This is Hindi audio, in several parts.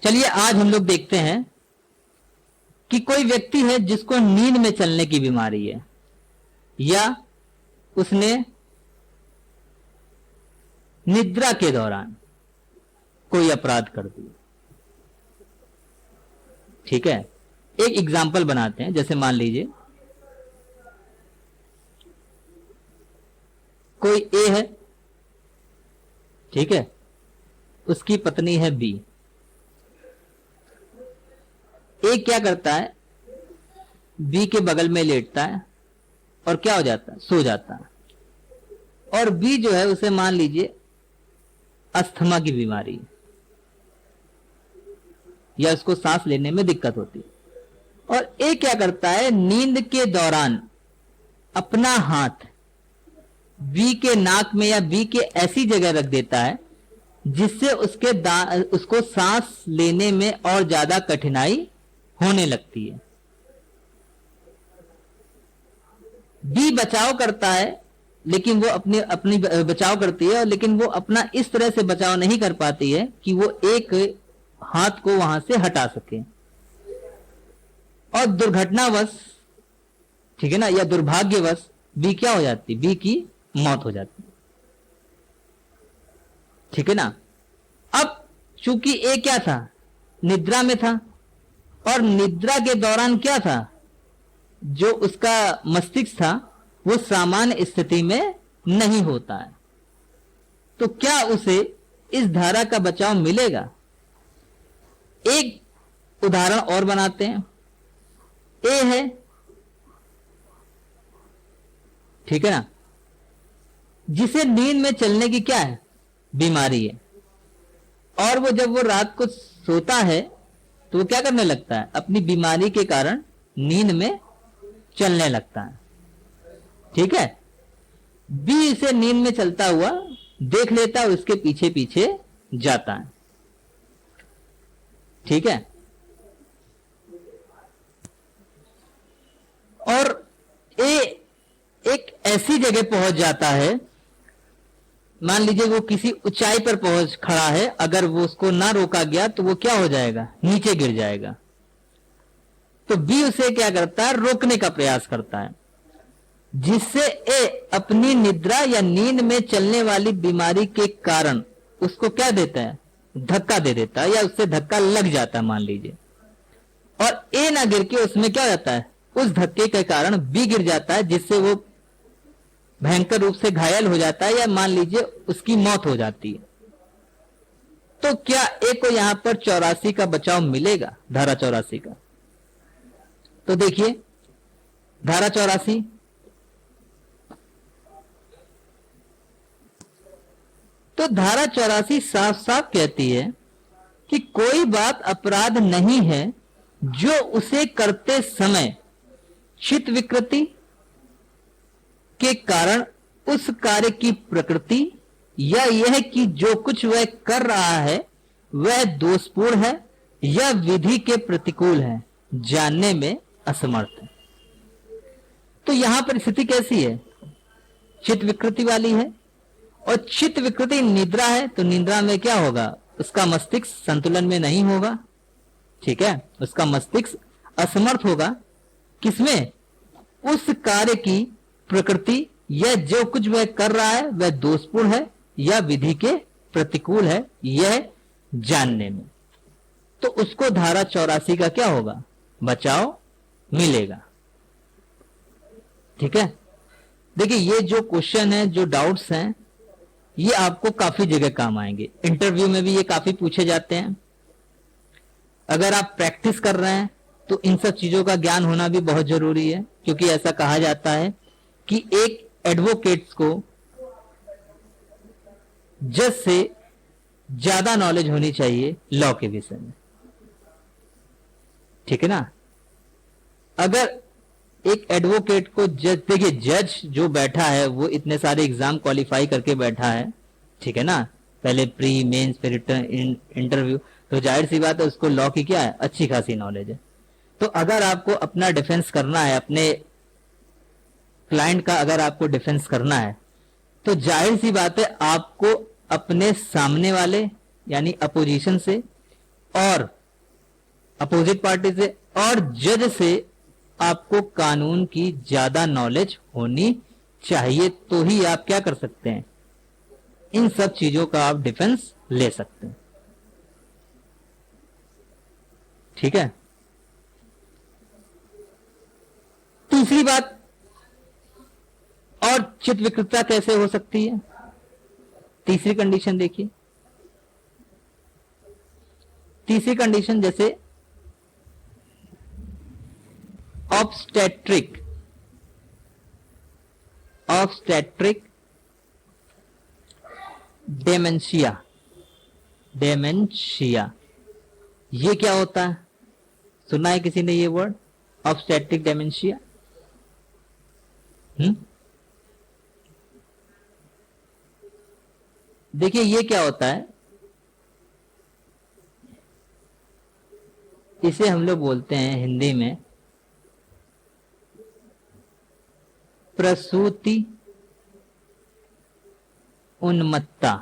चलिए आज हम लोग देखते हैं कि कोई व्यक्ति है जिसको नींद में चलने की बीमारी है या उसने निद्रा के दौरान कोई अपराध कर दिया। ठीक है, एक एग्जाम्पल बनाते हैं। जैसे मान लीजिए कोई ए है, ठीक है, उसकी पत्नी है बी। ए क्या करता है, बी के बगल में लेटता है और क्या हो जाता है, सो जाता है। और बी जो है उसे मान लीजिए अस्थमा की बीमारी है या उसको सांस लेने में दिक्कत होती है। और ए क्या करता है, नींद के दौरान अपना हाथ बी के नाक में या बी के ऐसी जगह रख देता है जिससे उसको सांस लेने में और ज्यादा कठिनाई होने लगती है। बी बचाव करता है, लेकिन वो अपनी बचाव करती है, लेकिन वो अपना इस तरह से बचाव नहीं कर पाती है कि वो एक हाथ को वहां से हटा सके। और दुर्घटनावश, ठीक है ना, या दुर्भाग्यवश बी क्या हो जाती, बी की मौत हो जाती। ठीक है ना। अब चूंकि ए क्या था, निद्रा में था, और निद्रा के दौरान क्या था, जो उसका मस्तिष्क था वो सामान्य स्थिति में नहीं होता है, तो क्या उसे इस धारा का बचाव मिलेगा। एक उदाहरण और बनाते हैं। ए है, ठीक है ना, जिसे नींद में चलने की क्या है, बीमारी है। और वो जब वो रात को सोता है तो वो क्या करने लगता है, अपनी बीमारी के कारण नींद में चलने लगता है। ठीक है, बी इसे नींद में चलता हुआ देख लेता है और उसके पीछे पीछे जाता है। ठीक है, और ए एक ऐसी जगह पहुंच जाता है, मान लीजिए वो किसी ऊंचाई पर पहुंच खड़ा है, अगर वो उसको ना रोका गया तो वो क्या हो जाएगा, नीचे गिर जाएगा। तो बी उसे क्या करता है, रोकने का प्रयास करता है, जिससे ए अपनी निद्रा या नींद में चलने वाली बीमारी के कारण उसको क्या देता है, धक्का दे देता है, या उससे धक्का लग जाता है मान लीजिए। और ए ना गिर के उसमें क्या हो जाता है, उस धक्के के कारण बी गिर जाता है, जिससे वो भयंकर रूप से घायल हो जाता है, या मान लीजिए उसकी मौत हो जाती है। तो क्या ए को यहां पर 84 का बचाव मिलेगा, धारा 84 का। तो देखिए धारा 84, तो धारा 84 साफ साफ कहती है कि कोई बात अपराध नहीं है जो उसे करते समय चित्त विकृति के कारण उस कार्य की प्रकृति या यह कि जो कुछ वह कर रहा है वह दोषपूर्ण है या विधि के प्रतिकूल है, जानने में असमर्थ है। तो यहां पर स्थिति कैसी है, चित्त विकृति वाली है, और चित्त विकृति निद्रा है, तो निद्रा में क्या होगा, उसका मस्तिष्क संतुलन में नहीं होगा। ठीक है, उसका मस्तिष्क असमर्थ होगा किसमें, उस कार्य की प्रकृति या जो कुछ वह कर रहा है वह दोषपूर्ण है या विधि के प्रतिकूल है, यह जानने में। तो उसको धारा 84 का क्या होगा, बचाव मिलेगा। ठीक है, देखिए ये जो क्वेश्चन है, जो डाउट्स हैं, ये आपको काफी जगह काम आएंगे। इंटरव्यू में भी ये काफी पूछे जाते हैं। अगर आप प्रैक्टिस कर रहे हैं तो इन सब चीजों का ज्ञान होना भी बहुत जरूरी है, क्योंकि ऐसा कहा जाता है कि एक एडवोकेट्स को जज से ज्यादा नॉलेज होनी चाहिए लॉ के विषय में। ठीक है ना। अगर एक एडवोकेट को जज, देखिए जज जो बैठा है वो इतने सारे एग्जाम क्वालिफाई करके बैठा है, ठीक है ना, पहले प्री मेंस फिर रिटर्न इंटरव्यू, तो जाहिर सी बात है उसको लॉ की क्या है, अच्छी खासी नॉलेज है। तो अगर आपको अपना डिफेंस करना है, अपने क्लाइंट का अगर आपको डिफेंस करना है, तो जाहिर सी बात है आपको अपने सामने वाले यानी अपोजिशन से और अपोजिट पार्टी से और जज से आपको कानून की ज्यादा नॉलेज होनी चाहिए, तो ही आप क्या कर सकते हैं, इन सब चीजों का आप डिफेंस ले सकते हैं। ठीक है। तीसरी बात, और चित्त विकृतता कैसे हो सकती है, तीसरी कंडीशन देखिए। तीसरी कंडीशन जैसे ऑब्स्टेट्रिक डेमेंशिया। ये क्या होता है, सुना है किसी ने ये वर्ड, ऑब्स्टेट्रिक डेमेंशिया? देखिए ये क्या होता है, इसे हम लोग बोलते हैं हिंदी में प्रसूति उन्मत्ता,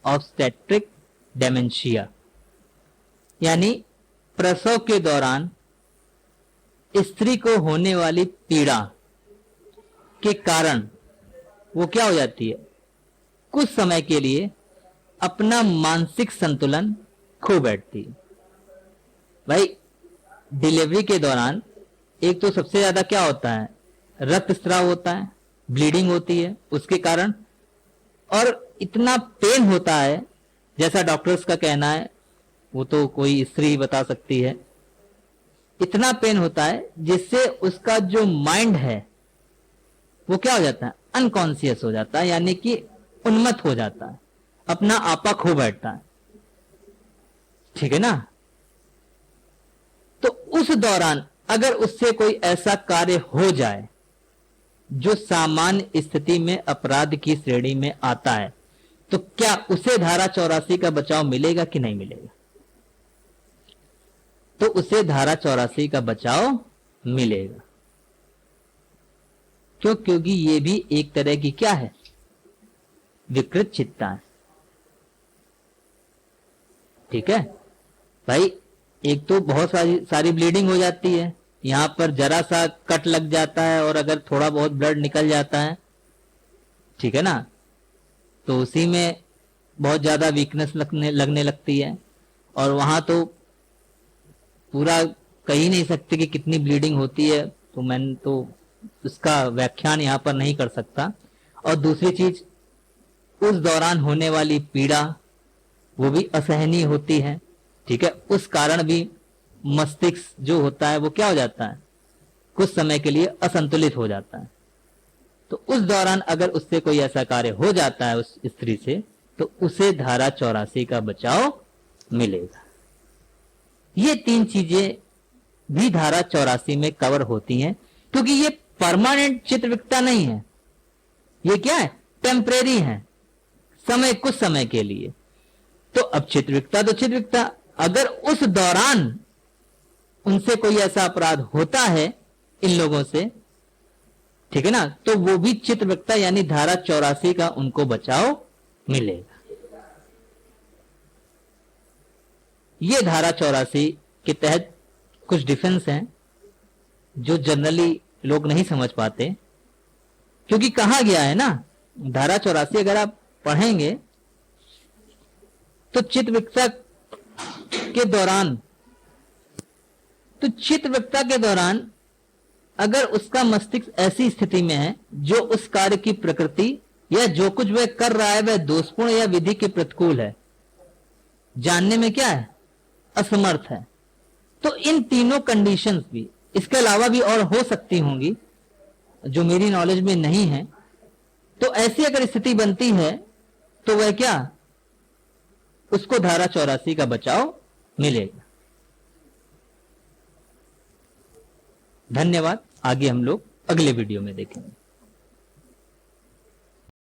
ऑब्स्टेट्रिक डेमेंशिया। यानी प्रसव के दौरान स्त्री को होने वाली पीड़ा के कारण वो क्या हो जाती है, कुछ समय के लिए अपना मानसिक संतुलन खो बैठती है। भाई डिलीवरी के दौरान एक तो सबसे ज्यादा क्या होता है, रक्तस्राव होता है, ब्लीडिंग होती है उसके कारण, और इतना पेन होता है, जैसा डॉक्टर्स का कहना है, वो तो कोई स्त्री बता सकती है, इतना पेन होता है जिससे उसका जो माइंड है वो क्या हो जाता है, अनकॉन्शियस हो जाता है, यानी कि उन्मत्त हो जाता है, अपना आपा खो बैठता है। ठीक है ना। तो उस दौरान अगर उससे कोई ऐसा कार्य हो जाए जो सामान्य स्थिति में अपराध की श्रेणी में आता है, तो क्या उसे धारा 84 का बचाव मिलेगा कि नहीं मिलेगा? तो उसे धारा 84 का बचाव मिलेगा। क्यों? क्योंकि ये भी एक तरह की क्या है, विकृत चित्ता है। ठीक है भाई, एक तो बहुत सारी ब्लीडिंग हो जाती है, यहां पर जरा सा कट लग जाता है और अगर थोड़ा बहुत ब्लड निकल जाता है, ठीक है ना, तो उसी में बहुत ज्यादा वीकनेस लगने लगती है, और वहां तो पूरा कह ही नहीं सकते कि कितनी ब्लीडिंग होती है, तो मैं तो उसका व्याख्यान यहां पर नहीं कर सकता। और दूसरी चीज, उस दौरान होने वाली पीड़ा वो भी असहनीय होती है। ठीक है, उस कारण भी मस्तिष्क जो होता है वो क्या हो जाता है, कुछ समय के लिए असंतुलित हो जाता है। तो उस दौरान अगर उससे कोई ऐसा कार्य हो जाता है उस स्त्री से, तो उसे धारा 84 का बचाव मिलेगा। ये तीन चीजें भी धारा 84 में कवर होती हैं, क्योंकि ये परमानेंट चित्त विकृतता नहीं है, ये क्या है, टेम्परेरी है, समय, कुछ समय के लिए। तो अब चित्त विकृतता तो चित्त विकृतता, अगर उस दौरान उनसे कोई ऐसा अपराध होता है इन लोगों से, ठीक है ना, तो वो भी चित्त विकृतता यानी धारा 84 का उनको बचाव मिलेगा। ये धारा 84 के तहत कुछ डिफेंस हैं जो जनरली लोग नहीं समझ पाते, क्योंकि कहा गया है ना, धारा 84 अगर आप पढ़ेंगे तो चित्त विकृतता के दौरान अगर उसका मस्तिष्क ऐसी स्थिति में है जो उस कार्य की प्रकृति या जो कुछ वह कर रहा है वह दोषपूर्ण या विधि के प्रतिकूल है, जानने में क्या है, असमर्थ है, तो इन तीनों कंडीशंस भी, इसके अलावा भी और हो सकती होंगी जो मेरी नॉलेज में नहीं है, तो ऐसी अगर स्थिति बनती है तो वह क्या, उसको धारा 84 का बचाव मिलेगा। धन्यवाद। आगे हम लोग अगले वीडियो में देखेंगे।